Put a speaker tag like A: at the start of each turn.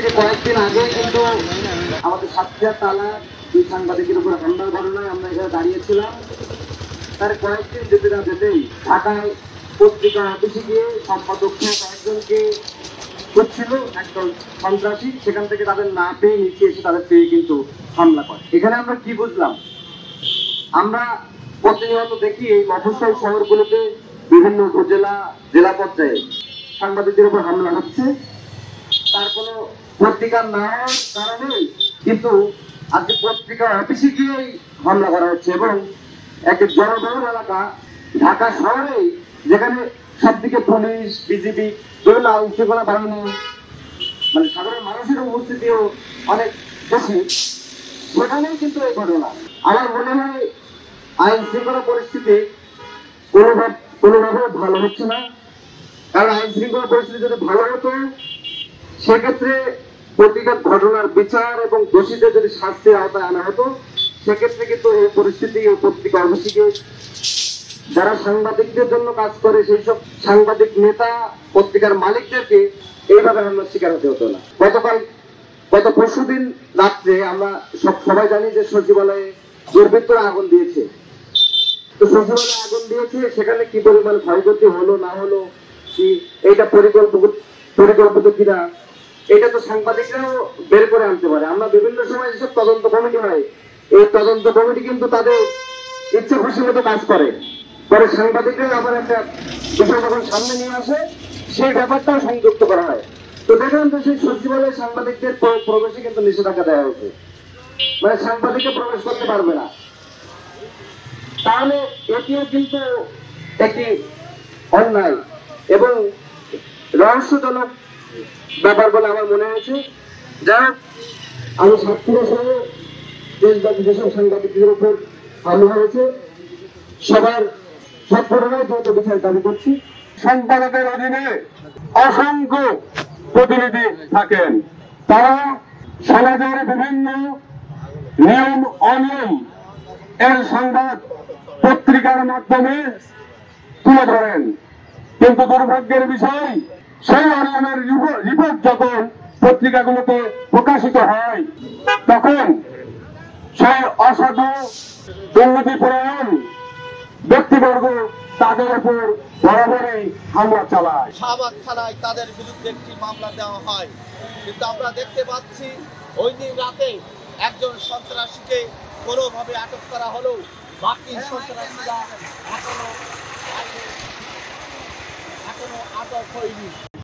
A: থেকে কয়েকদিন আগে কিন্তু আমাদের সাতক্ষীরা তালা দুই সাংবাদিকের উপর হামলার ঘটনায় আমরা এখানে দাঁড়িয়েছিলাম। তার কয়েকদিন যেতে না যেতেই ঢাকায় পত্রিকা অফিসে গিয়ে সম্পাদক কয়েকজনকে করছিল একদল সন্ত্রাসী, সেখান থেকে তাদের না পেয়ে নিচে এসে তাদের পেয়ে কিন্তু হামলা করে। এখানে আমরা কি বুঝলাম? আমরা প্রতিনিয়ত দেখি এই মফস্বল শহরগুলোতে বিভিন্ন উপজেলা জেলা পর্যায়ে সাংবাদিকদের উপর হামলা হচ্ছে, তার কোনো পত্রিকা না হওয়ার কারণে কিন্তু আজকে পত্রিকা অফিসে গিয়েই হামলা করা হচ্ছে। এবং একটি জনবহুল এলাকা ঢাকা শহরে, যেখানে সবদিকে পুলিশ, বিজিবি, বিভিন্ন আইন শৃঙ্খলা বাহিনী, মানে সাধারণ মানুষের উপস্থিতিও অনেক বেশি, সেখানেই কিন্তু এই ঘটনা। আমার মনে হয় আইন শৃঙ্খলা পরিস্থিতি কোনোভাবে ভালো হচ্ছে না। কারণ আইন শৃঙ্খলা পরিস্থিতি যদি ভালো হতো, সেক্ষেত্রে প্রতিটা ঘটনার বিচার এবং দোষীদের যদি শাস্তির আওতায় আনা হতো, সেক্ষেত্রে কিন্তু এই পরিস্থিতি, এই পত্রিকা অফিসে যারা সাংবাদিকদের জন্য কাজ করে সেই সব সাংবাদিক নেতা, পত্রিকার মালিকদেরকে এইভাবে হামলার শিকার হতে হতো না। গত পরশুদিন রাত্রে আমরা সবাই জানি যে সচিবালয়ে দুর্বৃত্তরা আগুন দিয়েছে। তো সচিবালয়ে আগুন দিয়েছে, সেখানে কি পরিমাণ ক্ষয়ক্ষতি হলো না হলো, কি এইটা পরিকল্পিত কিনা, এটা তো সাংবাদিকরাও বের করে আনতে পারে। আমরা বিভিন্ন সময় যেসব তদন্ত কমিটি হয়, এই তদন্ত কমিটি কিন্তু তাদের ইচ্ছা খুশি মতো কাজ করে, পরে সাংবাদিকরা আবার একটা বিষয় যখন সামনে নিয়ে আসে, সেই ব্যাপারটাও সংযুক্ত করা হয়। তো দেখলাম তো সেই সচিবালয়ে সাংবাদিকদের প্রবেশে কিন্তু নিষেধাজ্ঞা দেওয়া হয়েছে, মানে সাংবাদিককে প্রবেশ করতে পারবে না। তাহলে এটিও কিন্তু একটি অন্যায় এবং রহস্যজনক ব্যাপার বলে আমার মনে হয়েছে। যা আমি সাতক্ষীরা সহ দেশব্যাপী যেসব সাংবাদিকদের উপর হামলা হয়েছে, সবার সব ঘটনায় দ্রুত বিচার দাবি করছি।
B: সম্পাদকের অধীনে অসংখ্য প্রতিনিধি থাকেন, তারা সমাজের বিভিন্ন নিয়ম অনিয়ম এর সংবাদ পত্রিকার মাধ্যমে তুলে ধরেন। কিন্তু দুর্ভাগ্যের বিষয়, সেই অনিয়মের রিপোর্ট যখন পত্রিকাগুলোতে প্রকাশিত হয়, তখন সেই অসাধু দুর্নীতিপরায়ণ ব্যক্তিবর্গ তাদের উপর বরাবরই হামলা চালায়।
C: শাহবাগ থানায় তাদের বিরুদ্ধে একটি মামলা দেওয়া হয়, কিন্তু আমরা দেখতে পাচ্ছি ওই দিন রাতে একজন সন্ত্রাসীকে কোনোভাবে আটক করা হলেও বাকি সন্ত্রাসীরা এখনো আটক হয়নি।